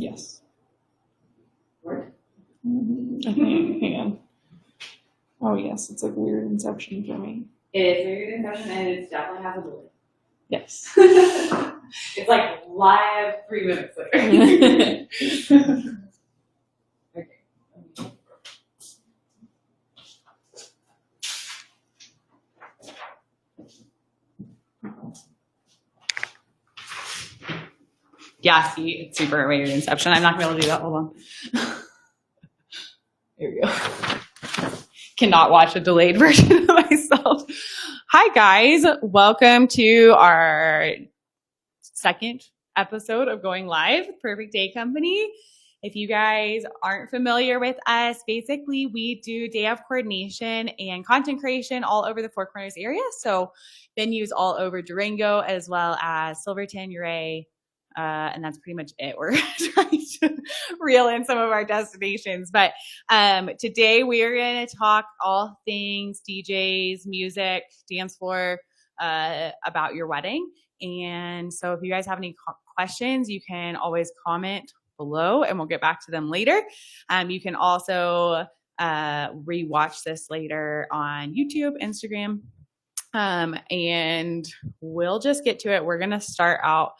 Yes. What? Hang on. Oh, yes. It's like weird Inception for me. It is weird Inception, and it definitely has a delay. Yes. It's like live 3 minutes later. Okay. Yeah, see, it's super weird Inception. I'm not going to be able to do that. Hold on. Here we go. Cannot watch a delayed version of myself. Hi, guys. Welcome to our second episode of Going Live, Perfect Day Company. If you guys aren't familiar with us, basically we do day of coordination and content creation all over the Four Corners area. So venues all over Durango, as well as Silverton, Uray, and that's pretty much it. We're trying to reel in some of our destinations. But today we are going to talk all things DJs, music, dance floor, about your wedding. And so if you guys have any questions, you can always comment below and we'll get back to them later. You can also rewatch this later on YouTube, Instagram, and we'll just get to it. We're going to start out.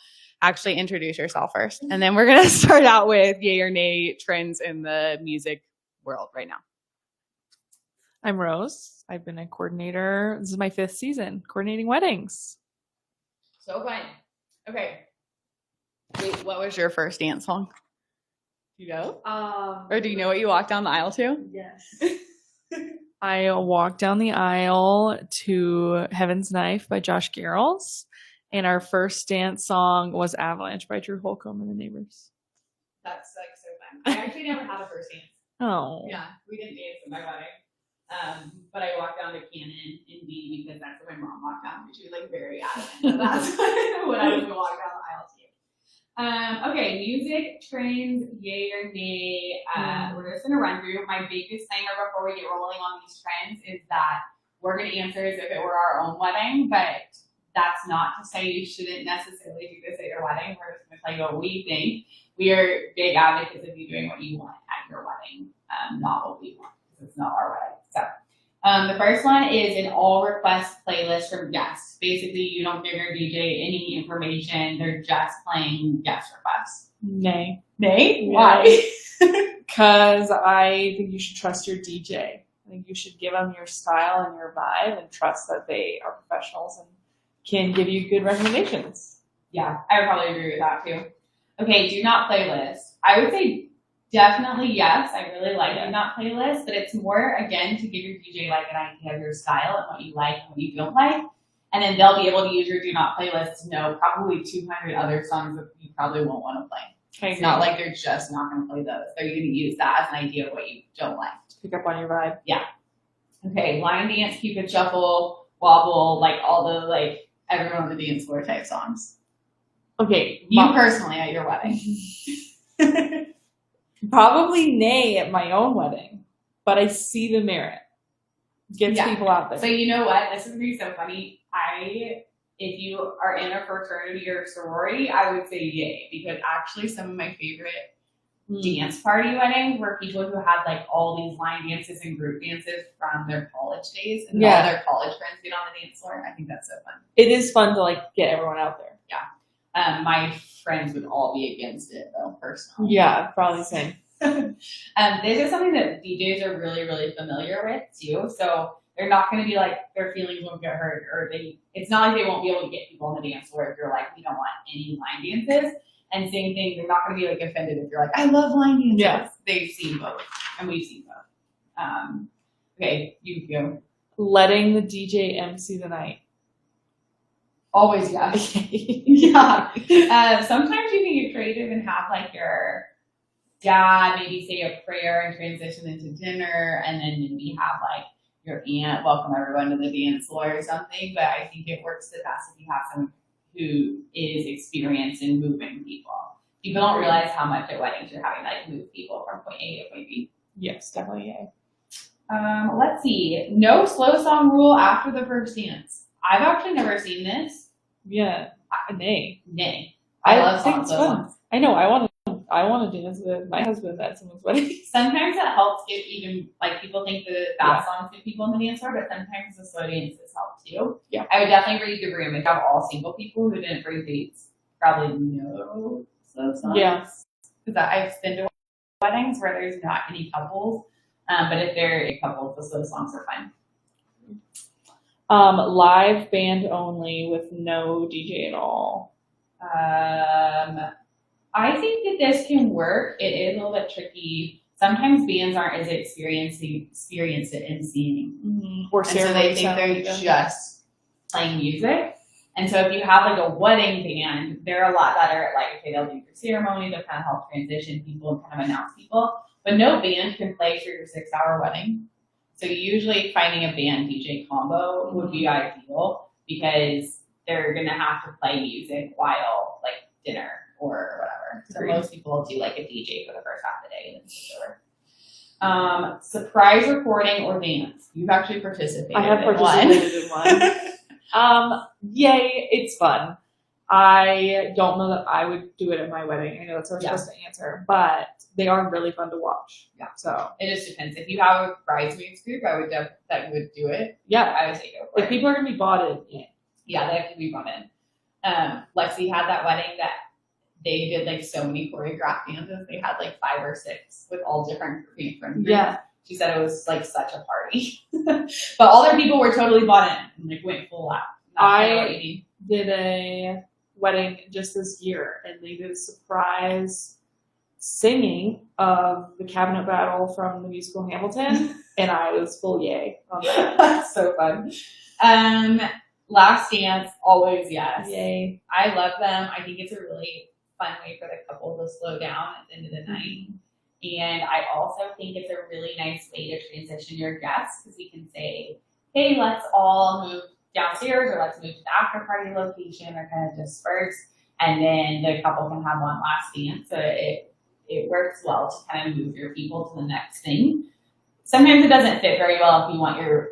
Actually, introduce yourself first. And then we're going to start out with yay or nay trends in the music world right now. I'm Rose. I've been a coordinator. This is my 5th season coordinating weddings. So fun. Okay. Wait, what was your first dance song? Do you know? Or do you know what you walked down the aisle to? Yes. I walked down the aisle to Heaven's Knife by Josh Garrels. And our first dance song was Avalanche by Drew Holcomb and the Neighbors. That's like so fun. I actually never had a first dance. Oh. Yeah, we didn't dance at my wedding. But I walked down to Cannon in D because that's what my mom walked down. She was like very adamant. So that's what I was going to walk down the aisle to. Okay, music trends, yay or nay. We're just going to run through. My big disclaimer before we get rolling on these trends is that we're going to answer as if it were our own wedding, but that's not to say you shouldn't necessarily do this at your wedding. We're just going to tell you what we think. We are big advocates of you doing what you want at your wedding, not what we want, because it's not our wedding. So the first one is an all request playlist from guests. Basically, you don't give your DJ any information. They're just playing guest requests. Nay. Nay? Why? Because I think you should trust your DJ. I think you should give them your style and your vibe and trust that they are professionals and can give you good recommendations. Yeah, I would probably agree with that too. Okay, do not playlist. I would say definitely yes. I really like do not playlist, but it's more, again, to give your DJ like an idea of your style and what you like and what you don't like. And then they'll be able to use your do not playlist to know probably 200 other songs that you probably won't want to play. It's not like they're just not going to play those. They're going to use that as an idea of what you don't like. Pick up on your vibe. Yeah. Okay, line dance, Cupid shuffle, wobble, like all the everyone on the dance floor type songs. Okay. You personally at your wedding. Probably nay at my own wedding, but I see the merit. Gets people out there. So you know what? This is going to be so funny. If you are in a fraternity or sorority, I would say yay, because actually some of my favorite dance party weddings were people who had like all these line dances and group dances from their college days, and all their college friends get on the dance floor. I think that's so fun. It is fun to get everyone out there. Yeah. My friends would all be against it though, personally. Yeah, probably the same. This is something that DJs are really, really familiar with too. So they're not going to be like, their feelings won't get hurt, or it's not like they won't be able to get people on the dance floor if you're like, we don't want any line dances. And same thing, they're not going to be offended if you're like, I love line dances. Yeah. They've seen both, and we've seen both. Okay, you go. Letting the DJ MC the night. Always yes. Yeah. Sometimes you can get creative and have your dad maybe say a prayer and transition into dinner, and then maybe have your aunt welcome everyone to the dance floor or something. But I think it works the best if you have someone who is experienced in moving people. People don't realize how much at weddings you're having move people from point A to point B. Yes, definitely. Yeah. Let's see. No slow song rule after the first dance. I've actually never seen this. Yeah. Nay. Nay. I love think it's slow fun. songs. I know. I I want to dance with my husband at someone's wedding. Sometimes it helps get even, like, people think the fast songs get people in the dance floor, but sometimes the slow dances help too. Yeah. I would definitely read the room. If you have all single people who didn't bring dates, probably no slow songs. Yeah. Because I've been to weddings where there's not any couples, but if there are couples, the slow songs are fine. Live band only with no DJ at all. I think that this can work. It is a little bit tricky. Sometimes bands aren't as experienced in singing. Mm-hmm. Or And so they ceremony think sound they're even. just playing music. And so if you have like a wedding band, they're a lot better at, like, okay, they'll do your ceremony, they'll kind of help transition people and kind of announce people. But no band can play for your 6-hour wedding. So usually finding a band DJ combo would be ideal because they're gonna have to play music while, like, dinner or whatever. So Agreed. most people will do like a DJ for the first half of the day and then switch over. Surprise recording or dance. You've actually participated I have in participated in one. Yay, it's fun. I don't know that I would do it at my wedding. I know that's what we're Yeah. supposed to answer, but they are really fun to watch. Yeah. So It just depends. If you have a bridesmaids group, I would that would do it. yeah, I would say go for if it. people are gonna be bought in, Yeah, they have to be brought in. Lexi had that wedding that they did like so many choreographed dances. They had like 5 or 6 with all different friends. Yeah. She said it was like such a party. But all their people were totally bought in and like went full out. I did a wedding just this year, and they did a surprise singing of the Cabinet Battle from the musical Hamilton, and I was full yay on that. That's so fun. Last dance, always yes. Yay. I love them. I think it's a really fun way for the couple to slow down at the end of the night. And I also think it's a really nice way to transition your guests because we can say, hey, let's all move downstairs or let's move to the after party location or kind of disperse. And then the couple can have one last dance. So it works well to kind of move your people to the next thing. Sometimes it doesn't fit very well if you want your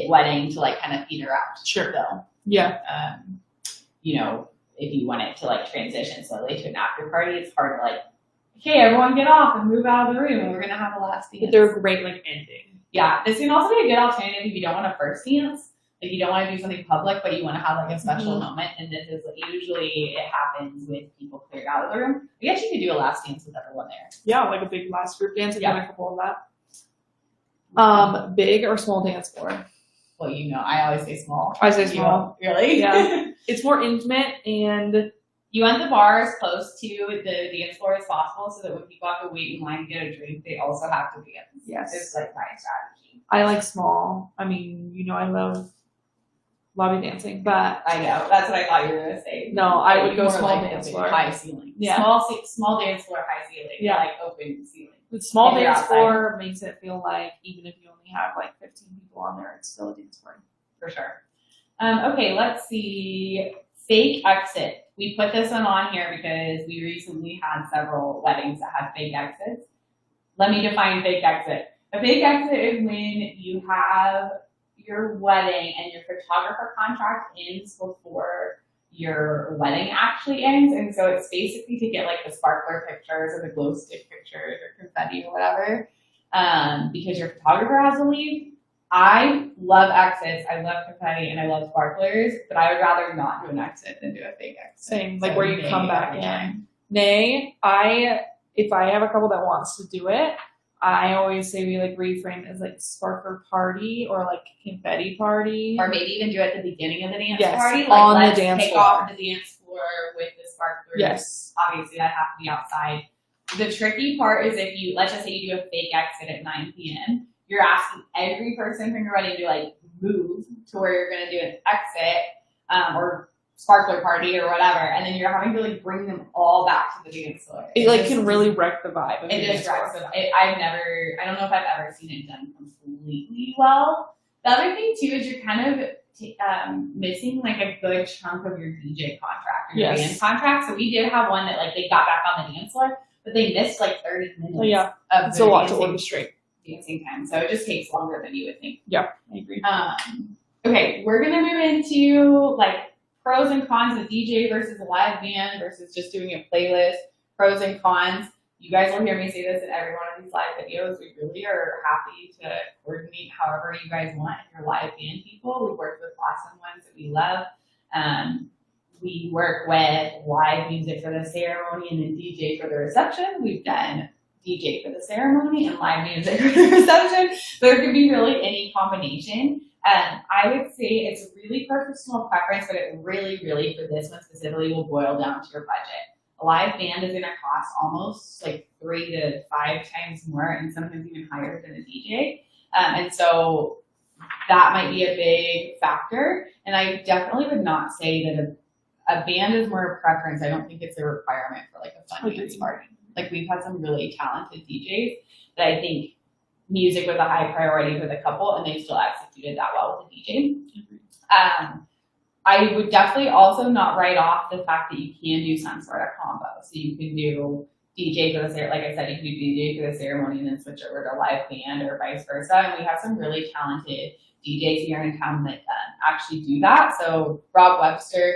wedding to like kind of peter out. Sure. Though. Yeah. You know, if you want it to like transition slowly to an after party, it's hard to like, okay, everyone get off and move out of the room and we're gonna have a last dance. But they're a great like ending. Yeah, this can also be a good alternative if you don't want a first dance. Like you don't want to do something public, but you want to have like a special moment. And this is usually it happens with people cleared out of the room. I guess you could do a last dance with everyone there. Yeah, like a big last group dance. I've Yeah. done a couple of that. Big or small dance floor? Well, you know, I always say small. I say small. Really? Yeah. It's more intimate, and You want the bar as close to the dance floor as possible so that when people have to wait in line to get a drink, they also have to dance. Yes. It's like my strategy. I like small. I mean, you know, I love lobby dancing, but I know. That's what I thought you were going to say. no, I would go More small like dance open, floor. high ceiling. Yeah. Small dance floor, high ceiling. Yeah. Like open ceiling. The small And you're dance outside. floor makes it feel like even if you only have like 15 people on there, it's still a dance floor. For sure. Okay, let's see. Fake exit. We put this one on here because we recently had several weddings that had fake exits. Let me define fake exit. A fake exit is when you have your wedding and your photographer contract ends before your wedding actually ends. And so it's basically to get like the sparkler pictures or the glow stick pictures or confetti or whatever, because your photographer has to leave. I love exits, I love confetti, and I love sparklers, but I would rather not do an exit than do a fake exit. Same, like So where you nay come back every in. time. Nay, if I have a couple that wants to do it, I always say we like reframe it as like sparkler party or like confetti party. Or maybe even do it at the beginning of the dance Yes, party. Like, on the let's dance take floor. off the dance floor with the sparklers. Yes. Obviously, that have to be outside. The tricky part is if you, let's just say you do a fake exit at 9 p.m., you're asking every person from your wedding to like move to where you're going to do an exit or sparkler party or whatever, and then you're having to like bring them all back to the dance floor. It like can really wreck the vibe of the It dance just floor. wrecks it. I don't know if I've ever seen it done completely well. The other thing too is you're kind of missing like a good chunk of your DJ contract or your Yes. band contract. So we did have one that like they got back on the dance floor, but they missed like 30 minutes Oh, yeah, of it's the a lot to dancing orchestrate. time. So it just takes longer than you would think. Yeah, I agree. Okay, we're gonna move into like pros and cons of DJ versus a live band versus just doing a playlist. pros and cons. You guys will hear me say this in every one of these live videos. We really are happy to coordinate however you guys want. If you're live band people, we work with awesome ones that we love. We work with live music for the ceremony and then DJ for the reception. We've done DJ for the ceremony and live music for the reception. There could be really any combination. I would say it's really personal preference, but it really, really, for this one specifically, will boil down to your budget. A live band is going to cost almost like 3 to 5 times more and sometimes even higher than a DJ. And so that might be a big factor. And I definitely would not say that a band is more a preference. I don't think it's a requirement for like a fun dance party. Like we've had some really talented DJs that I think music was a high priority for the couple and they still executed that well with the DJ. I would definitely also not write off the fact that you can do some sort of combo. So you can do DJ for the ceremony, like I said, you can do DJ for the ceremony and then switch over to live band or vice versa. And we have some really talented DJs here in town that actually do that. So Rob Webster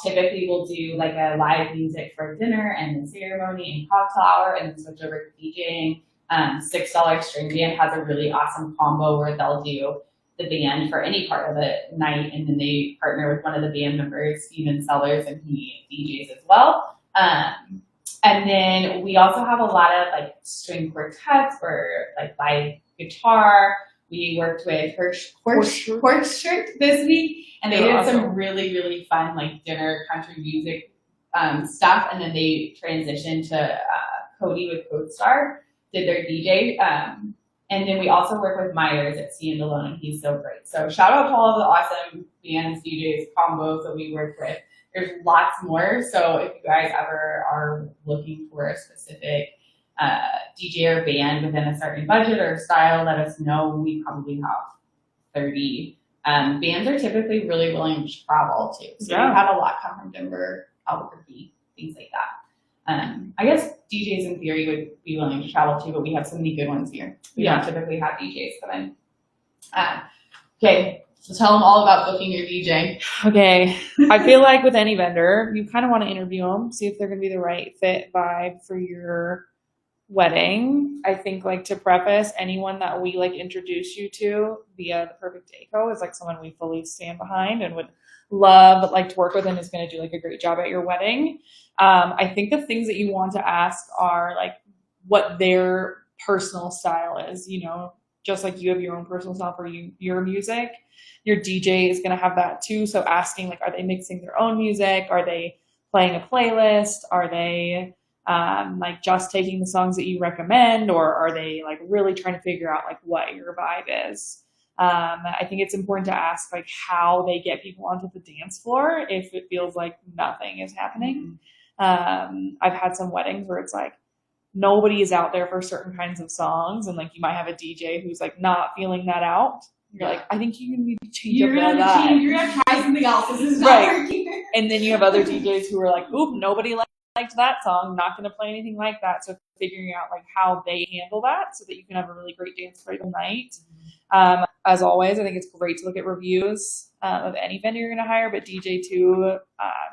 typically will do like a live music for dinner and the ceremony and cocktail hour and then switch over to DJing. $6 String Band has a really awesome combo where they'll do the band for any part of the night, and then they partner with one of the band members, Steven Sellers, and he DJs as well. And then we also have a lot of like string quartets or like live guitar. We worked with Horse this week, and they did some really, really fun like dinner country music stuff, and then they transitioned to Cody with CodeStar, did their DJ. And then we also work with Myers at Stand Alone, and he's so great. So shout out to all of the awesome bands, DJs, combos that we work with. There's lots more. So if you guys ever are looking for a specific DJ or band within a certain budget or style, let us know. We probably have 30. Bands are typically really willing to travel too. So we have a lot come from Denver, Albuquerque, things like that. I guess DJs in theory would be willing to travel too, but we have so many good ones here. We don't typically have DJs come in. Okay, so tell them all about booking your DJ. Okay, I feel like with any vendor, you kind of want to interview them, see if they're going to be the right fit vibe for your wedding. I think like to preface, anyone that we like introduce you to via the Perfect Deco is like someone we fully stand behind and would love like to work with and is going to do like a great job at your wedding. I think the things that you want to ask are like what their personal style is, you know, just like you have your own personal style for your music, your DJ is going to have that too. So asking like, are they mixing their own music? Are they playing a playlist? Are they like just taking the songs that you recommend, or are they like really trying to figure out like what your vibe is? I think it's important to ask like how they get people onto the dance floor if it feels like nothing is happening. I've had some weddings where it's like nobody is out there for certain kinds of songs, and like you might have a DJ who's like not feeling that out. You're like, I think you need to change You're up gonna that. You're gonna try something else. This is not working. And then you have other DJs who are like, oop, nobody liked that song, not going to play anything like that. So figuring out like how they handle that so that you can have a really great dance party all night. As always, I think it's great to look at reviews of any vendor you're going to hire, but DJ too,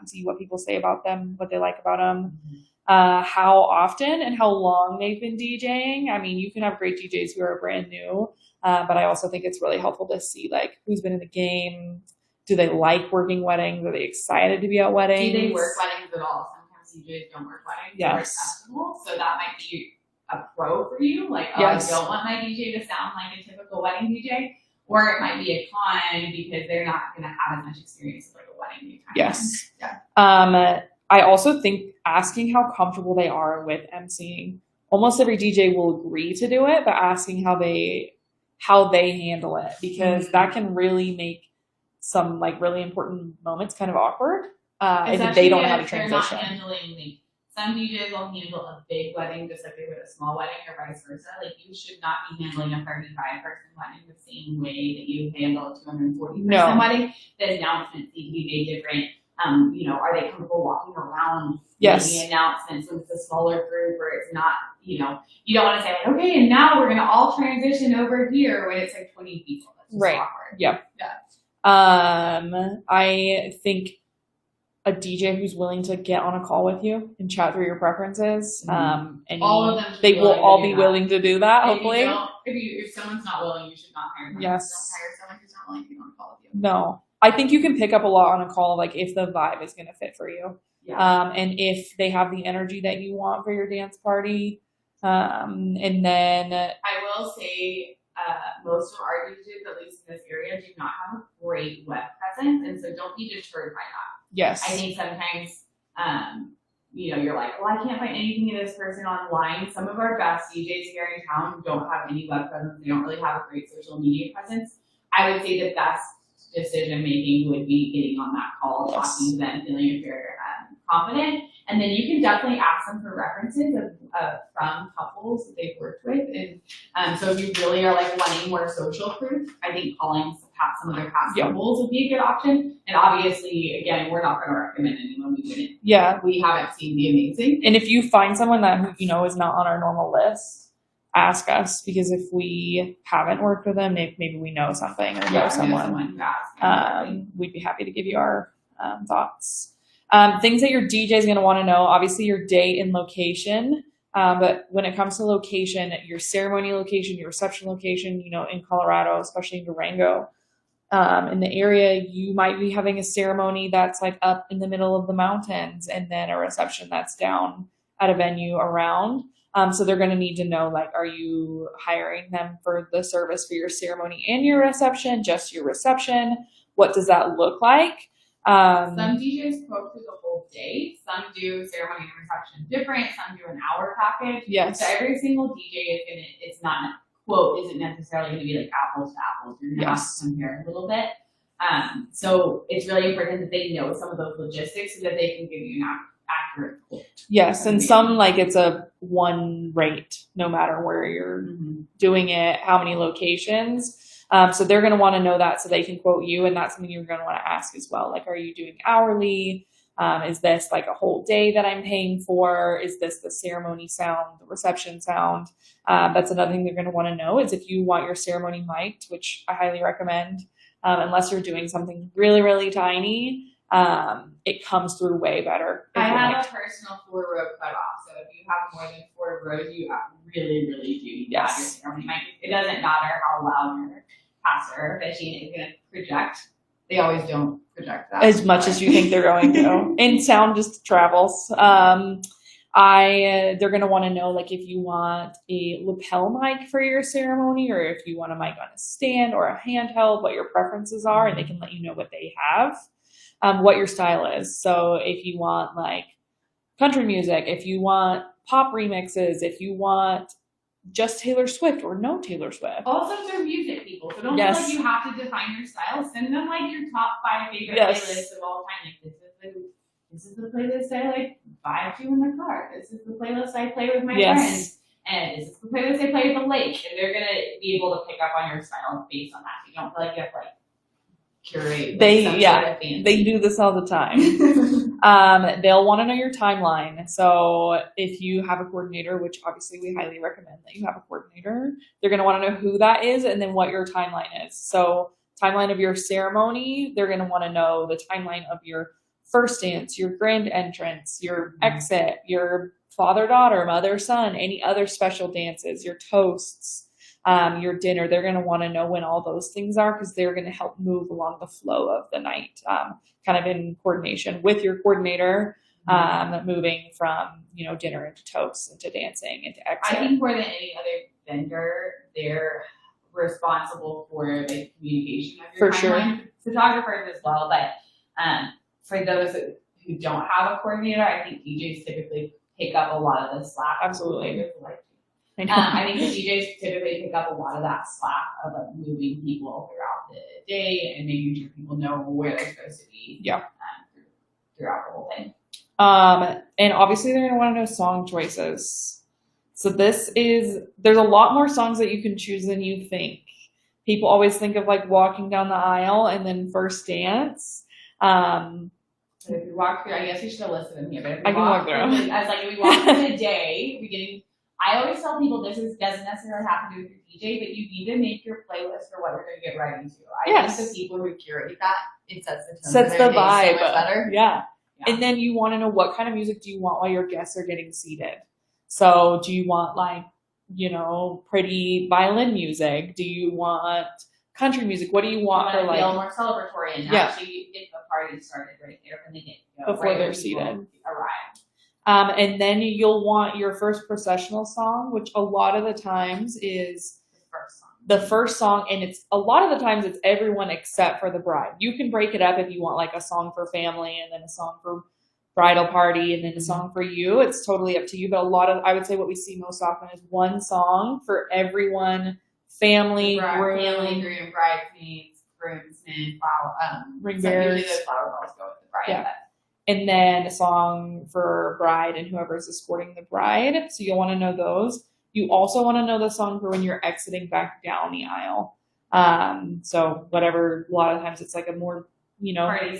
see what people say about them, what they like about them, how often and how long they've been DJing. I mean, you can have great DJs who are brand new, but I also think it's really helpful to see like who's been in the game. Do they like working weddings? Are they excited to be at weddings? Do they work weddings at all? Sometimes DJs don't work weddings. Yes. So that might be a pro for you. Like, yes. I don't want my DJ to sound like a typical wedding DJ. Or it might be a con because they're not going to have as much experience as like a wedding DJ. Yes. Yeah. I also think asking how comfortable they are with emceeing. Almost every DJ will agree to do it, but asking how they handle it, because that can really make some like really important moments kind of awkward. If they don't know how to transition. They're not handling some DJs will handle a big wedding just like they would a small wedding, or vice versa. Like you should not be handling a 35-person wedding the same way that you handle a 240-person wedding. The announcements need to be made different. Are they comfortable walking around making announcements when it's a smaller group, or it's not, you don't want to say like, okay, and now we're going to all transition over here when it's like 20 people. That's just awkward. Yeah. I think a DJ who's willing to get on a call with you and chat through your preferences. And All of them should they be will willing to all do be that. willing to do that, If hopefully. if someone's not willing, you should not hire them. Yes. Don't hire someone who's not willing to be on a call with you. No. I think you can pick up a lot on a call, like if the vibe is going to fit for you. Yeah. And if they have the energy that you want for your dance party. And then I will say, most of our DJs, at least in this area, do not have a great web presence, and so don't be deterred by that. yes. I think sometimes, you're like, well, I can't find anything of this person online. Some of our best DJs here in town don't have any web presence. They don't really have a great social media presence. I would say the best decision making would be getting on that call, Yes. talking to them, feeling if you're confident, and then you can definitely ask them for references from couples that they've worked with. And so if you really are like wanting more social proof, I think calling some of their past Yeah. couples would be a good option. And obviously, again, we're not going to recommend anyone we wouldn't. Yeah. We haven't seen the amazing. And if you find someone that, is not on our normal list, ask us, because if we haven't worked with them, maybe we know something or know someone. who asked. We'd be happy to give you our thoughts. Things that your DJ is going to want to know, obviously your date and location. But when it comes to location, your ceremony location, your reception location, in Colorado, especially in Durango, in the area, you might be having a ceremony that's like up in the middle of the mountains, and then a reception that's down at a venue around. So they're going to need to know, like, are you hiring them for the service for your ceremony and your reception, just your reception? What does that look like? Some DJs quote through the whole day. Some do ceremony and reception different. Some do an hour package. Yes. So every single DJ it's not, quote, isn't necessarily going to be like apples to apples. You're going to have to compare a little bit. So it's really important that they know some of those logistics so that they can give you an accurate quote. Yes, and some, like, it's a one rate, no matter where you're doing it, how many locations. So they're going to want to know that so they can quote you, and that's something you're going to want to ask as well. Like, are you doing hourly? Is this like a whole day that I'm paying for? Is this the ceremony sound, the reception sound? That's another thing they're going to want to know, is if you want your ceremony mic'd, which I highly recommend, unless you're doing something really, really tiny, it comes through way better. I have a personal 4-row cutoff, so if you have more than 4 rows, you really, really do need to have your ceremony mic. It doesn't matter how loud your pastor officiant is going to project. They always don't project that as much as you think they're going to. And sound just travels. They're going to want to know, like, if you want a lapel mic for your ceremony, or if you want a mic on a stand or a handheld, what your preferences are, and they can let you know what they have, what your style is. So if you want like country music, if you want pop remixes, if you want just Taylor Swift or no Taylor Swift. Also, they're music people, so don't feel like you have to define your style. Send them like your top 5 favorite playlists of all time. Like, this is the playlist I like vibe to in the car. This is the playlist I play with my friends, and this is the playlist I play at the lake. And they're gonna be able to pick up on your style based on that. You don't feel like you have to like curate. They do this all the time. They'll want to know your timeline. So if you have a coordinator, which obviously we highly recommend that you have a coordinator, they're going to want to know who that is and then what your timeline is. So timeline of your ceremony, they're going to want to know the timeline of your first dance, your grand entrance, your exit, your father-daughter, mother-son, any other special dances, your toasts, your dinner. They're going to want to know when all those things are, because they're going to help move along the flow of the night, kind of in coordination with your coordinator, moving from, dinner into toasts, into dancing, into exit. I think more than any other vendor, they're responsible for the communication of your timeline. Photographers as well, but for those who don't have a coordinator, I think DJs typically pick up a lot of the slack. Absolutely. I think the DJs typically pick up a lot of that slack of like moving people throughout the day and making sure people know where they're supposed to be. Yeah. Throughout the whole thing. And obviously they're going to want to know song choices. So there's a lot more songs that you can choose than you think. People always think of like walking down the aisle and then first dance. So if we walk through, I guess we should have listed them here, but if we I can walk through. I was like, if we walk through the day, I always tell people doesn't necessarily have to do with your DJ, but you need to make your playlist for what you're going to get right into. I think the people who curate that, it sets the tone. Sets the vibe. So much better. Yeah. Yeah. And then you want to know what kind of music do you want while your guests are getting seated. So do you want like, pretty violin music? Do you want country music? What do you want for like feel more celebratory and actually get the party started right there when they get before they're seated. Arrive. And then you'll want your first processional song, which a lot of the times is the first song, and it's a lot of the times it's everyone except for the bride. You can break it up if you want like a song for family and then a song for bridal party and then a song for you. It's totally up to you. But I would say what we see most often is one song for everyone, family, groom, bridesmaids, groomsmen, ring bearers. Usually the flower girls go with the bride. Yeah. And then a song for bride and whoever's escorting the bride. So you'll want to know those. You also want to know the song for when you're exiting back down the aisle. So whatever, a lot of times it's like a more,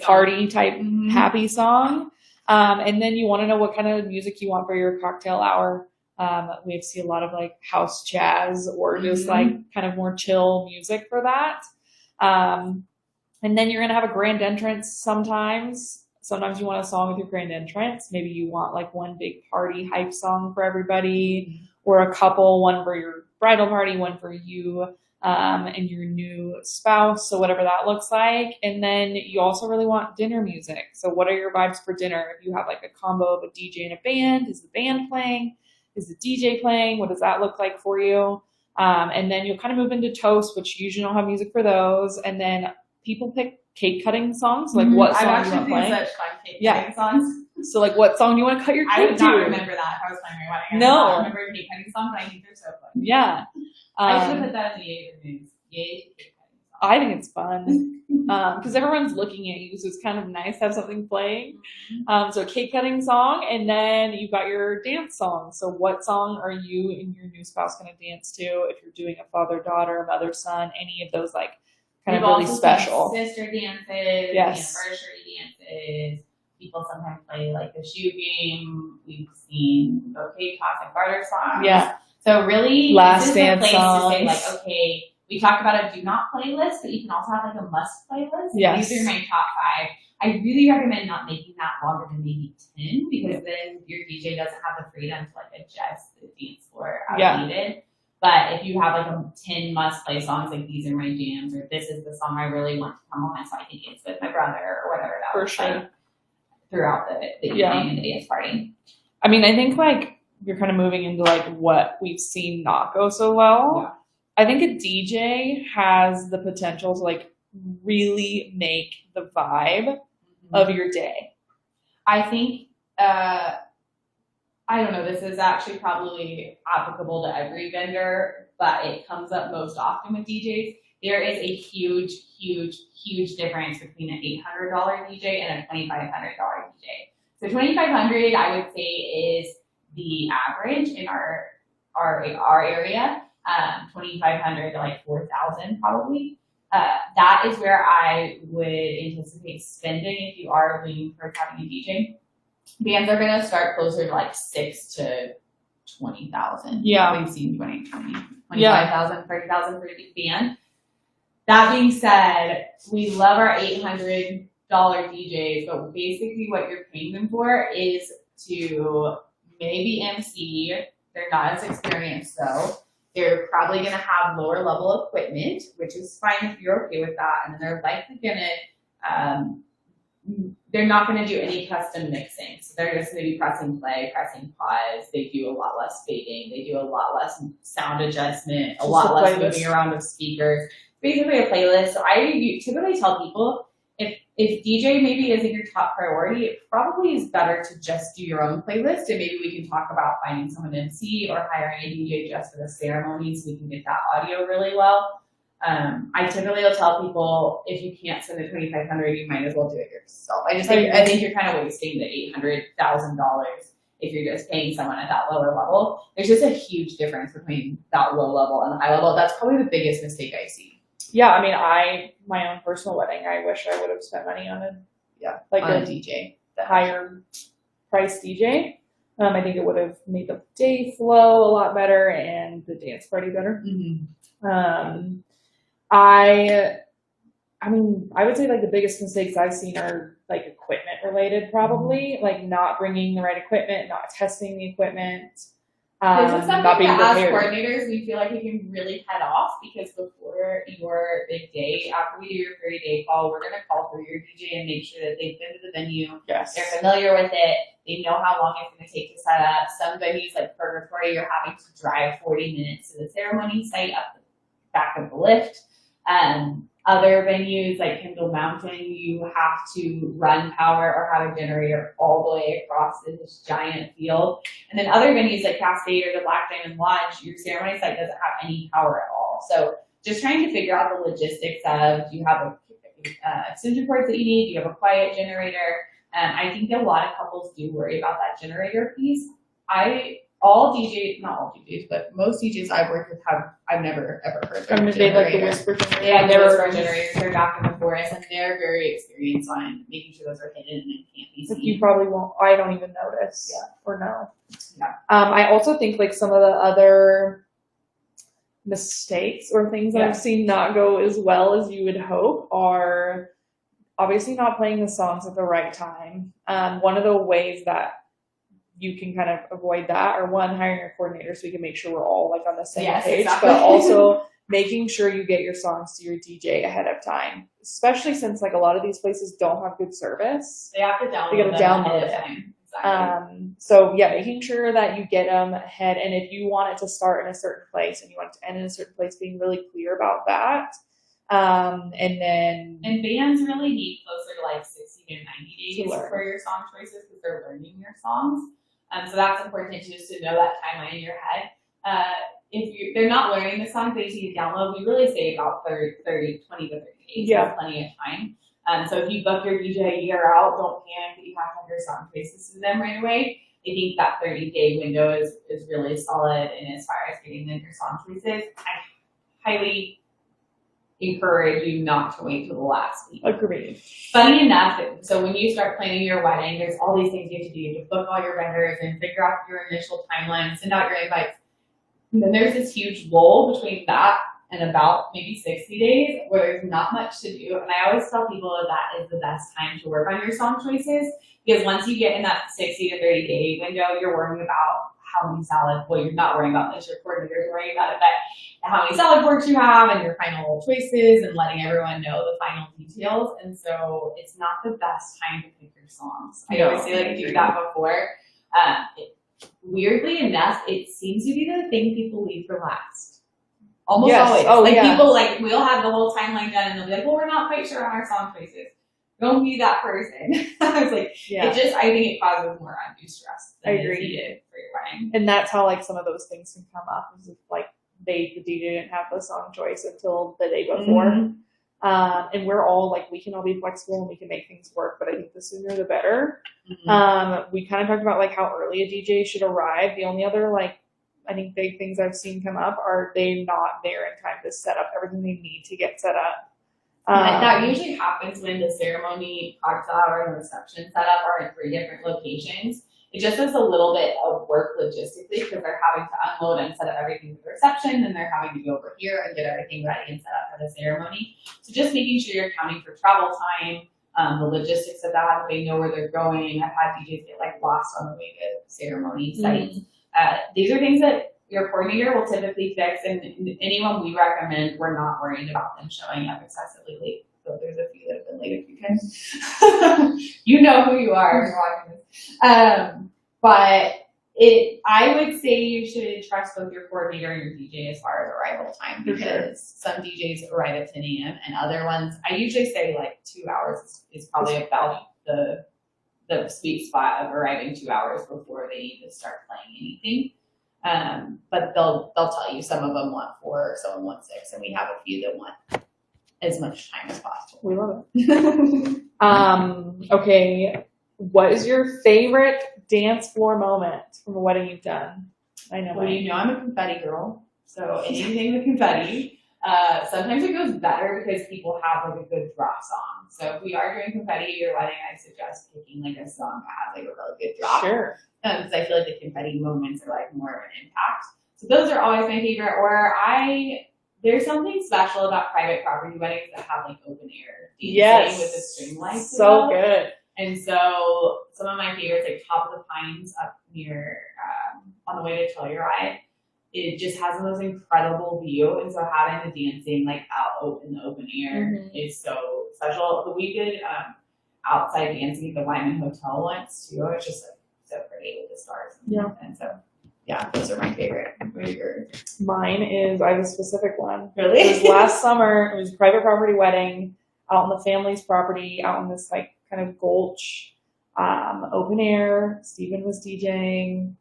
party type happy song. And then you want to know what kind of music you want for your cocktail hour. We see a lot of like house jazz or just like kind of more chill music for that. And then you're going to have a grand entrance sometimes. Sometimes you want a song with your grand entrance. Maybe you want like one big party hype song for everybody or a couple, one for your bridal party, one for you and your new spouse. So whatever that looks like. And then you also really want dinner music. So what are your vibes for dinner? If you have like a combo of a DJ and a band, is the band playing? Is the DJ playing? What does that look like for you? And then you'll kind of move into toast, which usually don't have music for those. And then people pick cake cutting songs, like what song you want to play. Such fun cake cutting songs. So like what song do you want to cut your cake to? I would not remember that if I was planning my wedding. I remember cake cutting songs, but I think they're so fun. Yeah. I should have put that in the Yay news. Yay cake cutting songs. I think it's fun because everyone's looking at you, so it's kind of nice to have something playing. So cake cutting song, and then you've got your dance song. So what song are you and your new spouse going to dance to? If you're doing a father-daughter, mother-son, any of those like kind of really special. Sister dances, anniversary dances. People sometimes play like the shoe game. We've seen bouquet toss and garter songs. Yeah. So really, last this is dance a place songs. to say like, okay, we talked about a do not playlist, but you can also have like a must playlist. Yes. These are my top 5. I really recommend not making that longer than maybe 10 because then your DJ doesn't have the freedom to like adjust the dance floor as needed. But if you have like a 10 must play songs, like these are my jams, or this is the song I really want to come on, so I can dance with my brother, or whatever that was like throughout the evening and the dance party. I mean, I think like you're kind of moving into like what we've seen not go so well. Yeah. I think a DJ has the potential to like really make the vibe of your day. I think, I don't know, this is actually probably applicable to every vendor, but it comes up most often with DJs. There is a huge, huge, huge difference between an $800 DJ and a $2,500 DJ. So $2,500, I would say, is the average in our area. $2,500 to like $4,000 probably. That is where I would anticipate spending if you are leaning towards having a DJ. Bands are going to start closer to like $6,000 to $20,000. Yeah. We've seen 25,000, 30,000 for a big band. That being said, we love our $800 DJs, but basically what you're paying them for is to maybe MC. They're not as experienced though. They're probably going to have lower level equipment, which is fine if you're okay with that. And then they're likely going to, they're not going to do any custom mixing. So they're just going to be pressing play, pressing pause. They do a lot less fading. They do a lot less sound adjustment, a lot less moving around of speakers. Basically a playlist. So I typically tell people, if DJ maybe isn't your top priority, it probably is better to just do your own playlist, and maybe we can talk about finding someone to MC or hiring a DJ just for the ceremony so we can get that audio really well. I typically will tell people, if you can't spend the $2,500, you might as well do it yourself. I think you're kind of wasting the $800,000 if you're just paying someone at that lower level. There's just a huge difference between that low level and the high level. That's probably the biggest mistake I see. Yeah, I mean, my own personal wedding, I wish I would have spent money on a DJ, the higher price DJ. I think it would have made the day flow a lot better and the dance party better. Mm-hmm. I mean, I would say like the biggest mistakes I've seen are like equipment related, probably like not bringing the right equipment, not testing the equipment, This is something not being that as prepared. coordinators we feel like we can really head off, because before your big day, after we do your 30-day call, we're gonna call through your DJ and make sure that they've been to the venue, Yes. they're familiar with it, they know how long it's gonna take to set up. Some venues like Purgatory, you're having to drive 40 minutes to the ceremony site up the back of the lift. Other venues like Kendall Mountain, you have to run power or have a generator all the way across this giant field. And then other venues like Cascade or the Black Diamond Lodge, your ceremony site doesn't have any power at all. So just trying to figure out the logistics of, do you have extension cords that you need? Do you have a quiet generator? I think a lot of couples do worry about that generator piece. All DJs, not all DJs, but most DJs I've worked with I've never ever heard of a They like the generator. whisper generator. They have the whisper generators, they're back in the forest, and they're very experienced on making sure those are hidden and can't be Like seen. you probably won't. I don't even notice. Yeah. Or know. Yeah. I also think like some of the other mistakes or things that I've seen not go as well as you would hope are obviously not playing the songs at the right time. One of the ways that you can kind of avoid that, or one, hiring a coordinator so we can make sure we're all like on the same page, exactly. but also making sure you get your songs to your DJ ahead of time, especially since like a lot of these places don't have good service. They have to download They gotta them download ahead of it. time. Exactly. So yeah, making sure that you get them ahead, and if you want it to start in a certain place and you want it to end in a certain place, being really clear about that. And bands really need closer to like 60 to 90 days To learn. for your song choices, because they're learning your songs. So that's important just to know that timeline in your head. If they're not learning the songs, they need to download. We really say about 20 to 30 days. Yeah. That's plenty of time. So if you book your DJ a year out, don't panic that you have to have your song choices to them right away. I think that 30-day window is really solid. And as far as getting them your song choices, I highly encourage you not to wait till the last week. agreed. Funny enough, so when you start planning your wedding, there's all these things you have to do. You have to book all your vendors and figure out your initial timeline, send out your invites. And then there's this huge lull between that and about maybe 60 days where there's not much to do. And I always tell people that is the best time to work on your song choices, because once you get in that 60 to 30 day window, you're worrying about how many salad, well, you're not worrying about this, your coordinator's worrying about it, but how many salad boards you have and your final choices and letting everyone know the final details. And so it's not the best time to pick your songs. I always say like do that before. Weirdly enough, it seems to be the thing people leave for last. Almost always. People we'll have the whole timeline done and they'll be like, well, we're not quite sure on our song choices. Don't be that person. I was like, I think it causes more undue stress than is needed for your wedding. And that's how like some of those things can come up, is if like the DJ didn't have the song choice until the day before. Mm-hmm. And we're all like, we can all be flexible and we can make things work, but I think the sooner the better. Mm-hmm. We kind of talked about like how early a DJ should arrive. The only other like, I think big things I've seen come up are they not there in time to set up everything they need to get set up. That usually happens when the ceremony, cocktail hour, and reception setup are in 3 different locations. It just is a little bit of work logistically, because they're having to unload and set up everything for the reception, and they're having to go over here and get everything ready and set up for the ceremony. So just making sure you're accounting for travel time, the logistics of that, they know where they're going. I've had DJs get like lost on the way to ceremony sites. These are things that your coordinator will typically fix, and anyone we recommend, we're not worried about them showing up excessively late. So there's a few that have been late a few times. You know who you are if you're watching this. But I would say you should trust both your coordinator and your DJ as far as arrival time, because some DJs arrive at 10 a.m. and other ones, I usually say like 2 hours is probably about the sweet spot of arriving 2 hours before they need to start playing anything. But they'll tell you some of them want 4, some want 6, and we have a few that want as much time as possible. We love it. Okay, what is your favorite dance floor moment from a wedding you've done? I know. Well, you know I'm a confetti girl, so anything with confetti. Sometimes it goes better because people have like a good drop song. So if we are doing confetti at your wedding, I suggest picking like a song that has like a really good drop. Sure. Because I feel like the confetti moments are like more of an impact. So those are always my favorite. Or I there's something special about private property weddings that have like open air dancing Yes. with the string lights. So good. And so some of my favorites, like Top of the Pines up near on the way to Telluride, it just has the most incredible view. And so having the dancing like out in the open air is so special. But we did outside dancing at the Wyman Hotel once too. It's just like so pretty with the stars. And so yeah, those are my favorite. What are yours? Mine is, I have a specific one. Really? It was last summer. It was a private property wedding out on the family's property, out in this like kind of gulch, open air. Steven was DJing,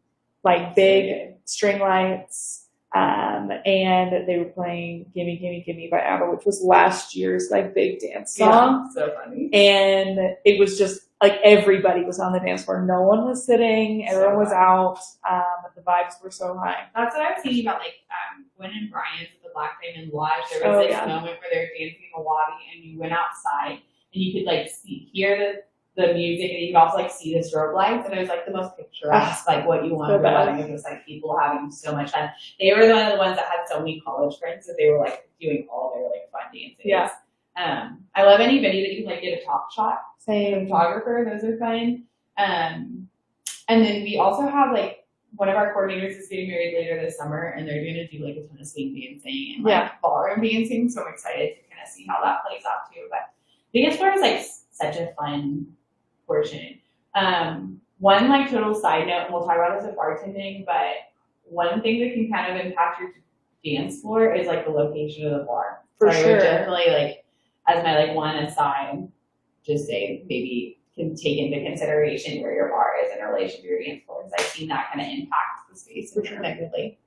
like big string lights, and they were playing "Gimme Gimme Gimme" by ABBA, which was last year's like big dance song. Yeah, so funny. And it was just like everybody was on the dance floor. No one was sitting. Everyone was out. The vibes were so high. That's what I was thinking about, like Gwen and Brian's at the Black Diamond Lodge. There was this moment where they were dancing in the lobby, and you went outside, and you could like hear the music, and you could also like see the strobe lights, and it was like the most picturesque, like what you want to wedding. It was like people having so much fun. They were one of the ones that had so many college friends that they were like doing all their like fun dances. Yeah. I love any video that you can like get a top shot. Same. Photographer, those are fun. And then we also have like one of our coordinators is getting married later this summer, and they're going to do like a ton of swing dancing and like ballroom dancing. So I'm excited to kind of see how that plays out too. But dance floor is like such a fun portion. One like total side note, and we'll talk about this with bartending, but one thing that can kind of impact your dance floor is like the location of the bar. For so sure. I would definitely like, as my like one aside, just say maybe can take into consideration where your bar is in relation to your dance floor, because I've seen that kind of impact the space negatively.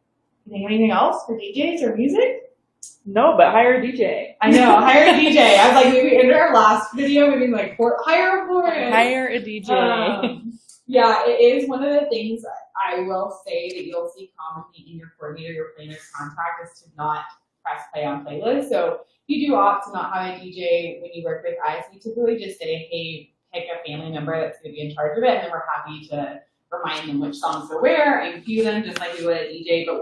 You think anything else for DJs or music? No, but hire a DJ. I know, hire a DJ. I was like, maybe in our last video, maybe like hire a DJ. Yeah, it is one of the things I will say that you'll see commonly in your coordinator, your planner's contract is to not press play on playlists. So if you do opt to not have a DJ when you work with us, we typically just say, hey, pick a family member that's going to be in charge of it, and then we're happy to remind them which songs to wear and cue them just like we would a DJ, but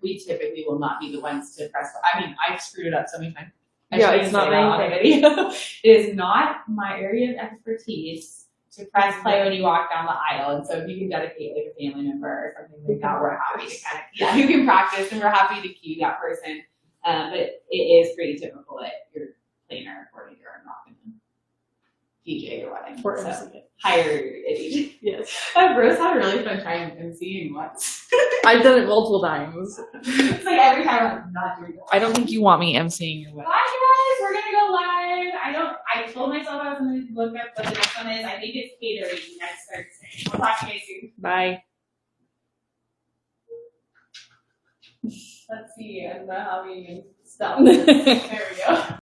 we typically will not be the ones to press. I mean, I've screwed it up so many times. It's not my video. It is not my area of expertise to press play when you walk down the aisle, and so if you can dedicate like a family member or something like that, we're happy to kind of who can practice, and we're happy to cue that person. But it is pretty typical that your planner or coordinator are not going to DJ your wedding. So hire a DJ. Yes. Rose had a really fun time emceeing once. I've done it multiple times. It's like every time I'm not doing it. I don't think you want me emceeing your wedding. Bye guys, we're gonna go live. I told myself I was gonna look up what the next one is. I think it's catering next Thursday. We'll talk to you guys soon. Bye. Let's see, I don't know how we even stop. There we go.